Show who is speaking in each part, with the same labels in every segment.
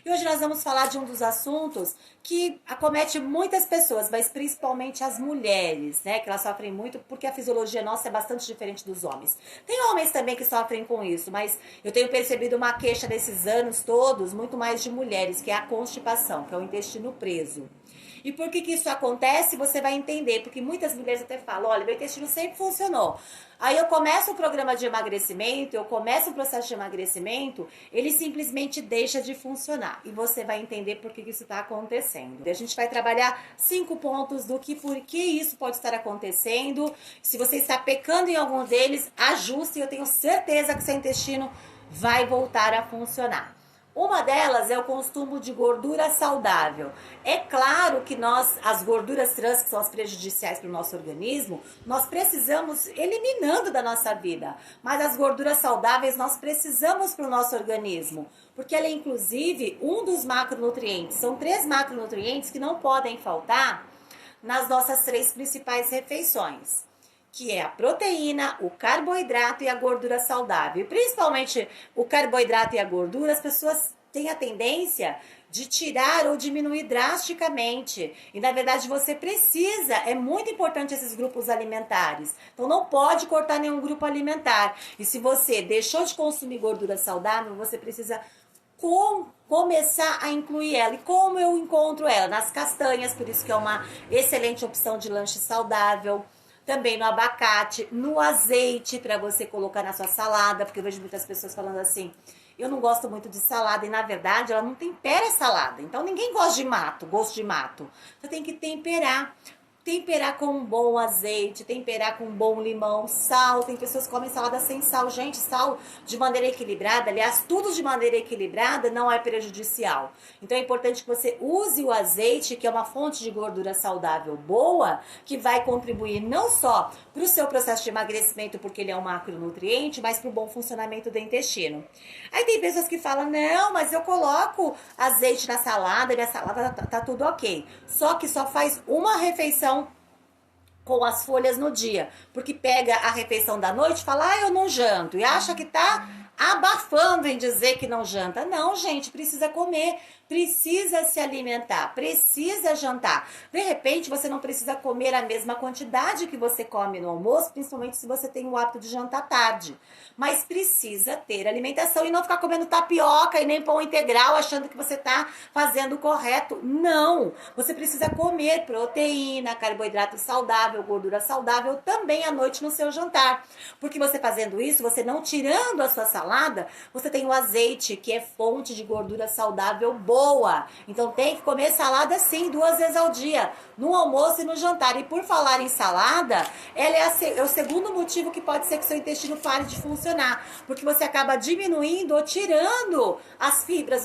Speaker 1: E hoje nós vamos falar de um dos assuntos que acomete muitas pessoas, mas principalmente as mulheres, né? Que elas sofrem muito porque a fisiologia nossa é bastante diferente dos homens. Tem homens também que sofrem com isso, mas eu tenho percebido uma queixa desses anos todos, muito mais de mulheres, que é a constipação, que é o intestino preso. E por que isso acontece? Você vai entender, porque muitas mulheres até falam, olha, meu intestino sempre funcionou. Aí eu começo o programa de emagrecimento, eu começo o processo de emagrecimento, ele simplesmente deixa de funcionar. E você vai entender por que isso está acontecendo. A gente vai trabalhar 5 pontos do que, por que isso pode estar acontecendo. Se você está pecando em algum deles, ajuste e eu tenho certeza que seu intestino vai voltar a funcionar. Uma delas é o consumo de gordura saudável. É claro que nós, as gorduras trans, que são as prejudiciais para o nosso organismo, nós precisamos eliminando da nossa vida. Mas as gorduras saudáveis nós precisamos para o nosso organismo. Porque ela é inclusive um dos macronutrientes. São 3 macronutrientes que não podem faltar nas nossas 3 principais refeições, que é a proteína, o carboidrato e a gordura saudável. E principalmente o carboidrato e a gordura, as pessoas têm a tendência de tirar ou diminuir drasticamente. E na verdade você precisa, é muito importante esses grupos alimentares. Então não pode cortar nenhum grupo alimentar. E se você deixou de consumir gordura saudável, você precisa começar a incluir ela. E como eu encontro ela? Nas castanhas, por isso que é uma excelente opção de lanche saudável. Também no abacate, no azeite para você colocar na sua salada, porque eu vejo muitas pessoas falando assim, eu não gosto muito de salada, e na verdade ela não tempera a salada. Então ninguém gosta de gosto de mato. Você tem que temperar. Temperar com um bom azeite, temperar com um bom limão, sal. Tem pessoas que comem salada sem sal. Gente, sal de maneira equilibrada, aliás, tudo de maneira equilibrada não é prejudicial. Então é importante que você use o azeite, que é uma fonte de gordura saudável boa, que vai contribuir não só para o seu processo de emagrecimento, porque ele é um macronutriente, mas para o bom funcionamento do intestino. Aí tem pessoas que falam, não, mas eu coloco azeite na salada, minha salada tá tudo ok. Só que só faz uma refeição com as folhas no dia, porque pega a refeição da noite e fala, eu não janto, e acha que tá abafando em dizer que não janta. Não, gente, precisa comer, precisa se alimentar, precisa jantar. De repente, você não precisa comer a mesma quantidade que você come no almoço, principalmente se você tem o hábito de jantar tarde. Mas precisa ter alimentação e não ficar comendo tapioca e nem pão integral achando que você tá fazendo o correto. Não! Você precisa comer proteína, carboidrato saudável, gordura saudável também à noite no seu jantar. Porque você fazendo isso, você não tirando a sua salada, você tem o azeite, que é fonte de gordura saudável boa. Então tem que comer salada sim, 2 vezes ao dia, no almoço e no jantar. E por falar em salada, ela é o segundo motivo que pode ser que seu intestino pare de funcionar, porque você acaba diminuindo ou tirando as fibras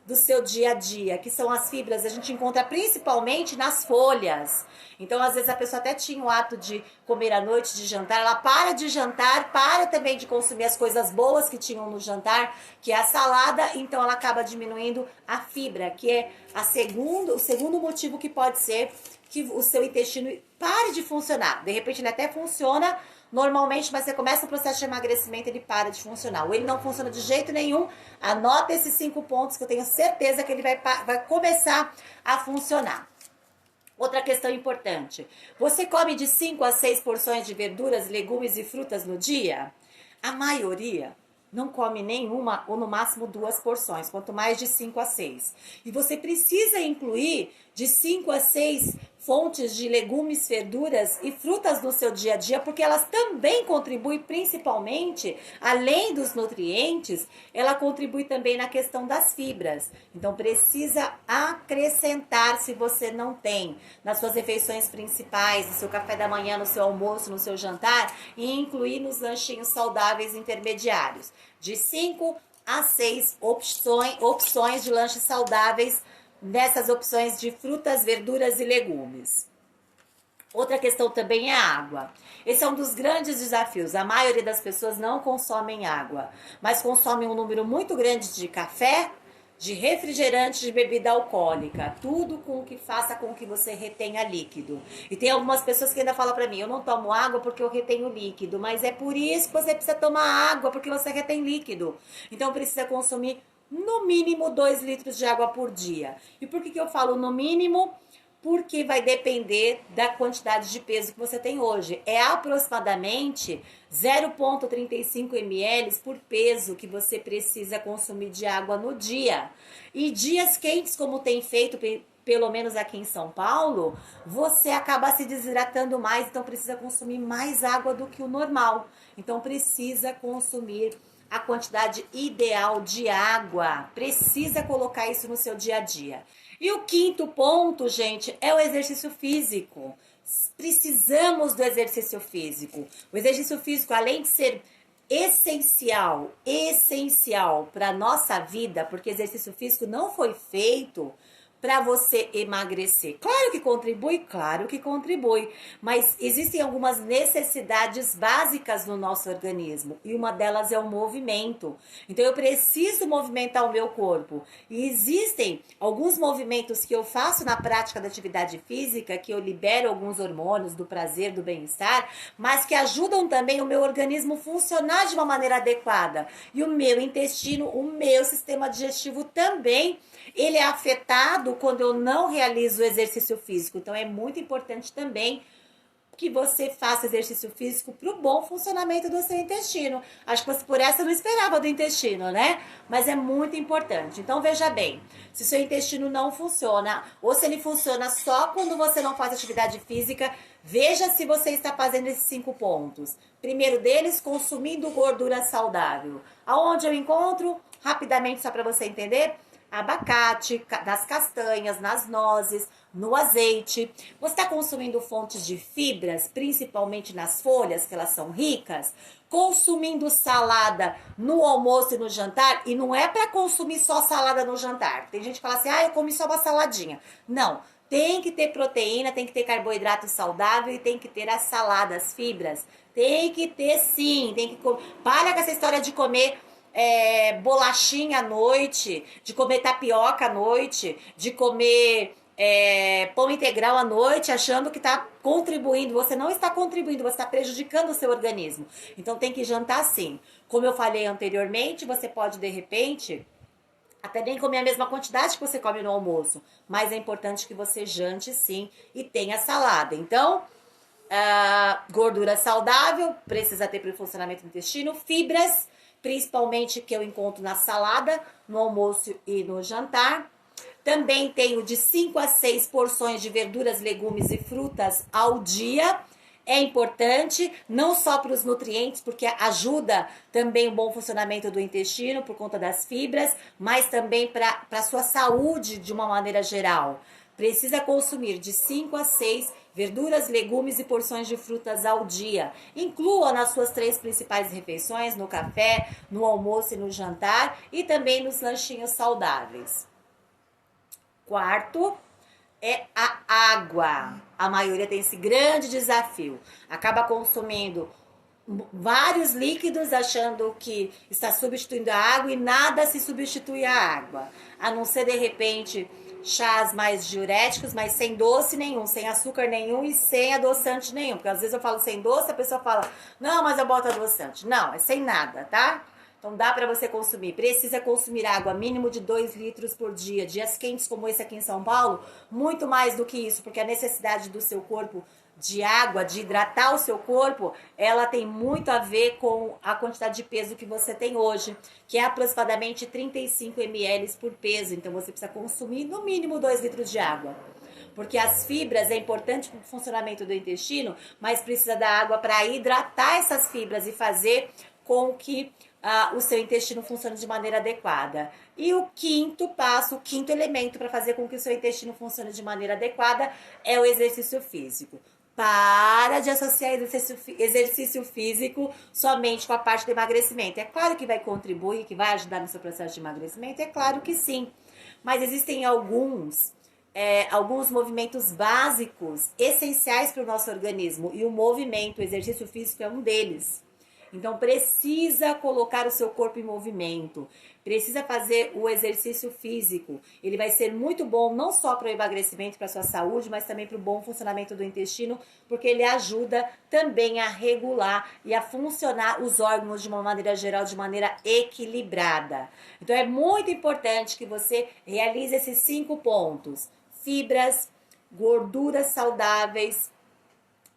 Speaker 1: do seu dia a dia, que são as fibras, a gente encontra principalmente nas folhas. Então, às vezes, a pessoa até tinha o hábito de comer à noite, de jantar, ela para de jantar, para também de consumir as coisas boas que tinham no jantar, que é a salada, então ela acaba diminuindo a fibra, que é o segundo motivo que pode ser que o seu intestino pare de funcionar. De repente, ele até funciona normalmente, mas você começa o processo de emagrecimento, ele para de funcionar. Ou ele não funciona de jeito nenhum. Anota esses 5 pontos que eu tenho certeza que ele vai começar a funcionar. Outra questão importante. Você come de 5 a 6 porções de verduras, legumes e frutas no dia? A maioria não come nenhuma ou no máximo 2 porções, quanto mais de 5 a 6. E você precisa incluir de 5 a 6 fontes de legumes, verduras e frutas no seu dia a dia, porque elas também contribuem principalmente, além dos nutrientes, ela contribui também na questão das fibras. Então precisa acrescentar, se você não tem, nas suas refeições principais, no seu café da manhã, no seu almoço, no seu jantar, e incluir nos lanchinhos saudáveis intermediários. De 5 a 6 opções de lanches saudáveis nessas opções de frutas, verduras e legumes. Outra questão também é a água. Esse é um dos grandes desafios. A maioria das pessoas não consomem água, mas consomem um número muito grande de café, de refrigerante, de bebida alcoólica. Tudo com que faça com que você retenha líquido. E tem algumas pessoas que ainda falam pra mim, eu não tomo água porque eu retenho líquido. Mas é por isso que você precisa tomar água, porque você retém líquido. Então precisa consumir no mínimo 2 litros de água por dia. E por que eu falo no mínimo? Porque vai depender da quantidade de peso que você tem hoje. É aproximadamente 0,35 ml por peso que você precisa consumir de água no dia. E dias quentes, como tem feito, pelo menos aqui em São Paulo, você acaba se desidratando mais, então precisa consumir mais água do que o normal. Então precisa consumir a quantidade ideal de água. Precisa colocar isso no seu dia a dia. E o quinto ponto, gente, é o exercício físico. Precisamos do exercício físico. O exercício físico, além de ser essencial para a nossa vida, porque exercício físico não foi feito para você emagrecer. Claro que contribui, mas existem algumas necessidades básicas no nosso organismo e uma delas é o movimento. Então eu preciso movimentar o meu corpo. E existem alguns movimentos que eu faço na prática da atividade física, que eu libero alguns hormônios do prazer, do bem-estar, mas que ajudam também o meu organismo a funcionar de uma maneira adequada. E o meu intestino, o meu sistema digestivo também, ele é afetado quando eu não realizo o exercício físico. Então é muito importante também que você faça exercício físico para o bom funcionamento do seu intestino. Acho que você por essa não esperava do intestino, né? Mas é muito importante. Então veja bem, se seu intestino não funciona, ou se ele funciona só quando você não faz atividade física, veja se você está fazendo esses 5 pontos. Primeiro deles, consumindo gordura saudável. Aonde eu encontro? Rapidamente, só para você entender, abacate, das castanhas, nas nozes, no azeite. Você está consumindo fontes de fibras, principalmente nas folhas, que elas são ricas. Consumindo salada no almoço e no jantar. E não é para consumir só salada no jantar. Tem gente que fala assim, eu comi só uma saladinha. Não, tem que ter proteína, tem que ter carboidrato saudável e tem que ter as saladas, fibras. Tem que ter sim, tem que para com essa história de comer bolachinha à noite, de comer tapioca à noite, de comer pão integral à noite, achando que está contribuindo. Você não está contribuindo, você está prejudicando o seu organismo. Então tem que jantar sim. Como eu falei anteriormente, você pode de repente até nem comer a mesma quantidade que você come no almoço, mas é importante que você jante sim e tenha salada. Então, gordura saudável, precisa ter para o funcionamento do intestino, fibras, principalmente que eu encontro na salada, no almoço e no jantar. Também tenho de 5 a 6 porções de verduras, legumes e frutas ao dia. É importante, não só para os nutrientes, porque ajuda também o bom funcionamento do intestino por conta das fibras, mas também para a sua saúde de uma maneira geral. Precisa consumir de 5 a 6 verduras, legumes e porções de frutas ao dia. Inclua nas suas 3 principais refeições, no café, no almoço e no jantar, e também nos lanchinhos saudáveis. Quarto é a água. A maioria tem esse grande desafio. Acaba consumindo vários líquidos achando que está substituindo a água e nada se substitui à água. A não ser, de repente, chás mais diuréticos, mas sem doce nenhum, sem açúcar nenhum e sem adoçante nenhum. Porque às vezes eu falo sem doce, a pessoa fala, não, mas eu boto adoçante. Não, é sem nada, tá? Então dá para você consumir. Precisa consumir água mínimo de 2 litros por dia. Dias quentes como esse aqui em São Paulo, muito mais do que isso, porque a necessidade do seu corpo de água, de hidratar o seu corpo, ela tem muito a ver com a quantidade de peso que você tem hoje, que é aproximadamente 35 ml por peso. Então você precisa consumir no mínimo 2 litros de água. Porque as fibras é importante para o funcionamento do intestino, mas precisa da água para hidratar essas fibras e fazer com que o seu intestino funcione de maneira adequada. E o quinto passo, o quinto elemento para fazer com que o seu intestino funcione de maneira adequada é o exercício físico. Para de associar exercício físico somente com a parte do emagrecimento. É claro que vai contribuir, que vai ajudar no seu processo de emagrecimento, é claro que sim. Mas existem alguns movimentos básicos, essenciais para o nosso organismo. E o movimento, o exercício físico é um deles. Então precisa colocar o seu corpo em movimento. precisa fazer o exercício físico. Ele vai ser muito bom não só para o emagrecimento, para a sua saúde, mas também para o bom funcionamento do intestino, porque ele ajuda também a regular e a funcionar os órgãos de uma maneira geral, de maneira equilibrada. Então é muito importante que você realize esses 5 pontos: fibras, gorduras saudáveis,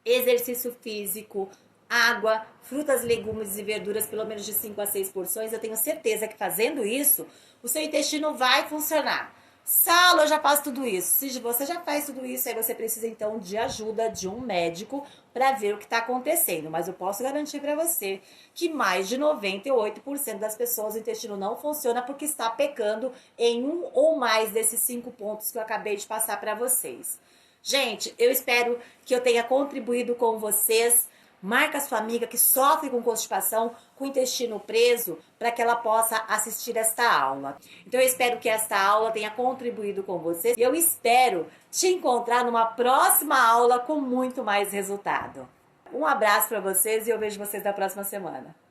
Speaker 1: exercício físico, água, frutas, legumes e verduras, pelo menos de 5 a 6 porções. Eu tenho certeza que fazendo isso, o seu intestino vai funcionar. Saulo, eu já faço tudo isso. Se você já faz tudo isso, aí você precisa então de ajuda de um médico para ver o que está acontecendo. Mas eu posso garantir para você que mais de 98% das pessoas o intestino não funciona porque está pecando em um ou mais desses 5 pontos que eu acabei de passar para vocês. Gente, eu espero que eu tenha contribuído com vocês. Marca sua amiga que sofre com constipação, com o intestino preso, para que ela possa assistir esta aula. Então eu espero que esta aula tenha contribuído com vocês. E eu espero te encontrar numa próxima aula com muito mais resultado. Um abraço para vocês e eu vejo vocês na próxima semana.